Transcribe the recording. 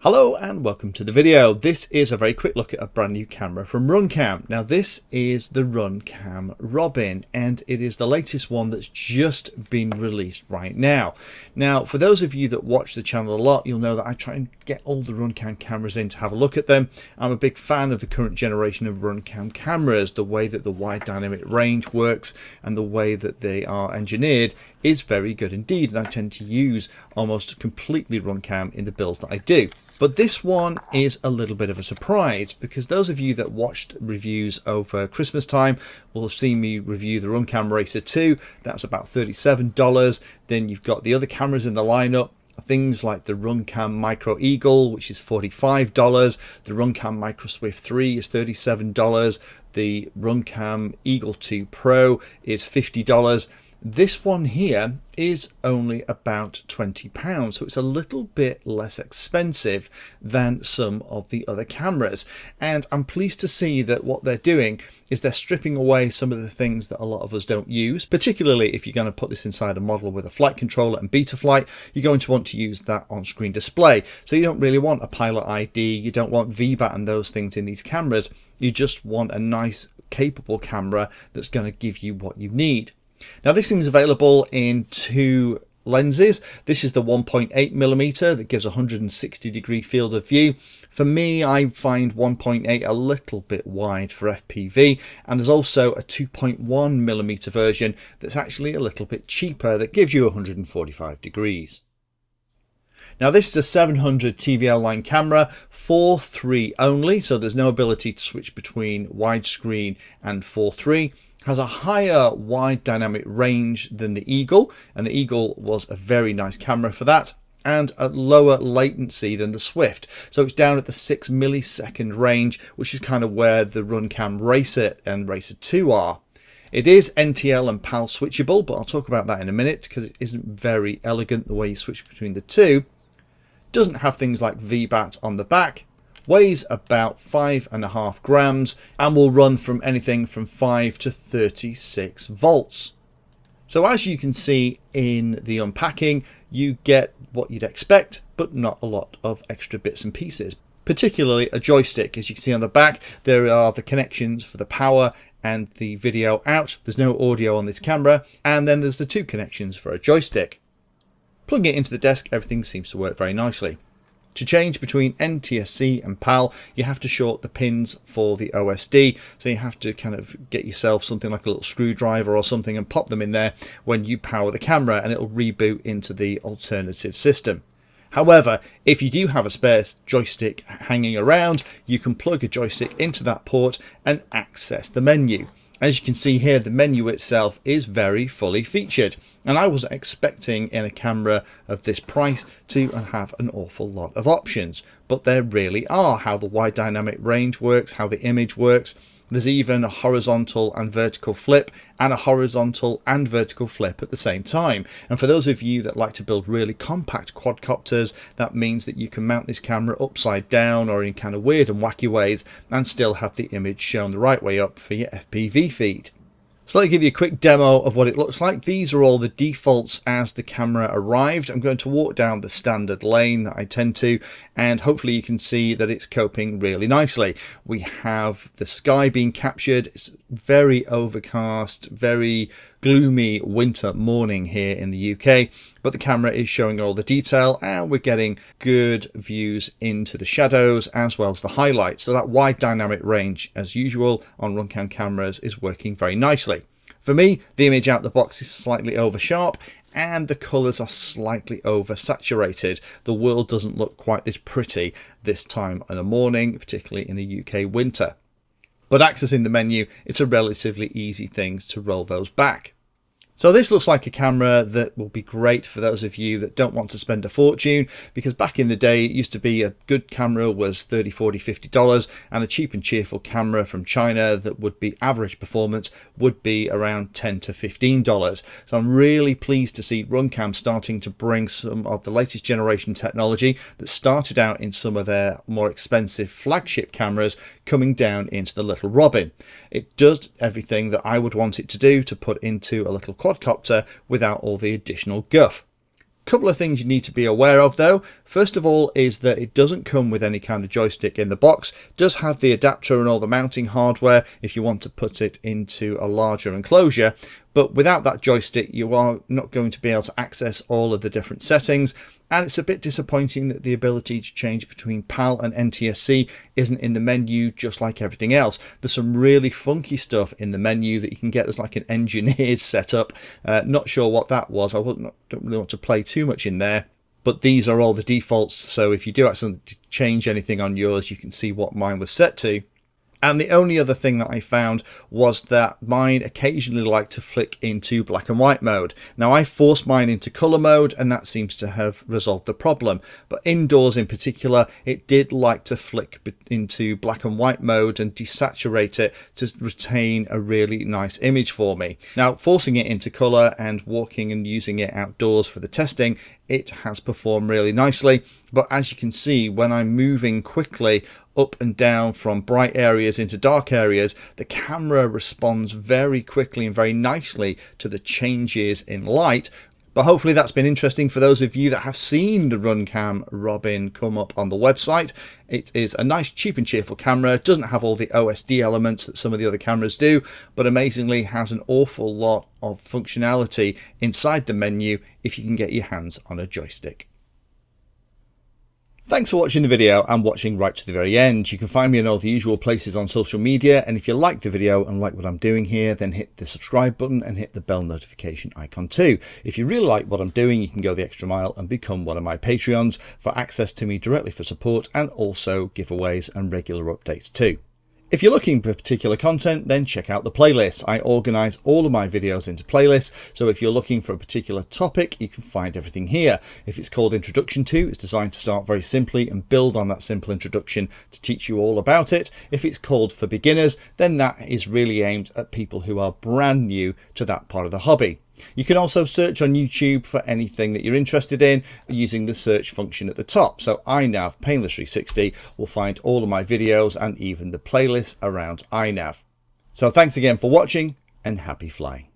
Hello and welcome to the video. This is a very quick look at a brand new camera from Runcam. Now this is the Runcam Robin and it is the latest one that's just been released right now. Now for those of you that watch the channel a lot, you'll know that I try and get all the Runcam cameras in to have a look at them. I'm a big fan of the current generation of Runcam cameras. The way that the wide dynamic range works and the way that they are engineered is very good indeed, and I tend to use almost completely Runcam in the builds that I do. But this one is a little bit of a surprise because those of you that watched reviews over Christmas time will have seen me review the Runcam Racer 2. That's about $37. Then you've got the other cameras in the lineup. Things like the Runcam Micro Eagle, which is $45. The Runcam Micro Swift 3 is $37. The Runcam Eagle 2 Pro is $50. This one here is only about £20, so it's a little bit less expensive than some of the other cameras. And I'm pleased to see that what they're doing is they're stripping away some of the things that a lot of us don't use, particularly if you're going to put this inside a model with a flight controller and Betaflight, you're going to want to use that on-screen display. So you don't really want a pilot ID, you don't want VBAT and those things in these cameras, you just want a nice, capable camera that's going to give you what you need. Now this thing is available in two lenses. This is the 1.8mm that gives 160-degree field of view. For me, I find 1.8 a little bit wide for FPV, and there's also a 2.1mm version that's actually a little bit cheaper that gives you 145 degrees. Now this is a 700 TVL line camera, 4:3 only, so there's no ability to switch between widescreen and 4:3. Has a higher wide dynamic range than the Eagle, and the Eagle was a very nice camera for that, and a lower latency than the Swift. So it's down at the 6 millisecond range, which is kind of where the Runcam Racer and Racer 2 are. It is NTL and PAL switchable, but I'll talk about that in a minute because it isn't very elegant the way you switch between the two. Doesn't have things like VBAT on the back. Weighs about 5.5 grams and will run from anything from 5 to 36 volts. So as you can see in the unpacking, you get what you'd expect, but not a lot of extra bits and pieces, particularly a joystick. As you can see on the back, there are the connections for the power and the video out. There's no audio on this camera, and then there's the two connections for a joystick. Plugging it into the desk, everything seems to work very nicely. To change between NTSC and PAL, you have to short the pins for the OSD, so you have to kind of get yourself something like a little screwdriver or something and pop them in there when you power the camera, and it'll reboot into the alternative system. However, if you do have a spare joystick hanging around, you can plug a joystick into that port and access the menu. As you can see here, the menu itself is very fully featured, and I wasn't expecting in a camera of this price to have an awful lot of options, but there really are. How the wide dynamic range works, how the image works. There's even a horizontal and vertical flip, and a horizontal and vertical flip at the same time. And for those of you that like to build really compact quadcopters, that means that you can mount this camera upside down or in kind of weird and wacky ways and still have the image shown the right way up for your FPV feed. So let me give you a quick demo of what it looks like. These are all the defaults as the camera arrived. I'm going to walk down the standard lane that I tend to, and hopefully you can see that it's coping really nicely. We have the sky being captured. It's very overcast, very gloomy winter morning here in the UK, but the camera is showing all the detail and we're getting good views into the shadows as well as the highlights. So that wide dynamic range, as usual on Runcam cameras, is working very nicely. For me, the image out the box is slightly over sharp and the colours are slightly oversaturated. The world doesn't look quite this pretty this time in the morning, particularly in a UK winter. But accessing the menu, it's a relatively easy thing to roll those back. So this looks like a camera that will be great for those of you that don't want to spend a fortune, because back in the day it used to be a good camera was $30, $40, $50, and a cheap and cheerful camera from China that would be average performance would be around $10 to $15. So I'm really pleased to see Runcam starting to bring some of the latest generation technology that started out in some of their more expensive flagship cameras coming down into the little Robin. It does everything that I would want it to do to put into a little quadcopter without all the additional guff. Couple of things you need to be aware of though. First of all is that it doesn't come with any kind of joystick in the box. It does have the adapter and all the mounting hardware if you want to put it into a larger enclosure, but without that joystick you are not going to be able to access all of the different settings, and it's a bit disappointing that the ability to change between PAL and NTSC isn't in the menu just like everything else. There's some really funky stuff in the menu that you can get. There's like an engineer's setup. Not sure what that was. I don't really want to play too much in there, but these are all the defaults, so if you do accidentally change anything on yours, you can see what mine was set to. And the only other thing that I found was that mine occasionally like to flick into black and white mode. Now I forced mine into color mode and that seems to have resolved the problem. But indoors in particular, it did like to flick into black and white mode and desaturate it to retain a really nice image for me. Now forcing it into color and walking and using it outdoors for the testing, it has performed really nicely. But as you can see, when I'm moving quickly up and down from bright areas into dark areas, the camera responds very quickly and very nicely to the changes in light. But hopefully that's been interesting for those of you that have seen the Runcam Robin come up on the website. It is a nice, cheap and cheerful camera. It doesn't have all the OSD elements that some of the other cameras do, but amazingly has an awful lot of functionality inside the menu if you can get your hands on a joystick. Thanks for watching the video and watching right to the very end. You can find me in all the usual places on social media, and if you like the video and like what I'm doing here, then hit the subscribe button and hit the bell notification icon too. If you really like what I'm doing, you can go the extra mile and become one of my Patreons for access to me directly for support and also giveaways and regular updates too. If you're looking for particular content, then check out the playlist. I organize all of my videos into playlists, so if you're looking for a particular topic, you can find everything here. If it's called Introduction To, it's designed to start very simply and build on that simple introduction to teach you all about it. If it's called For Beginners, then that is really aimed at people who are brand new to that part of the hobby. You can also search on YouTube for anything that you're interested in using the search function at the top. So iNav Painless 360 will find all of my videos and even the playlist around iNav. So thanks again for watching and happy flying.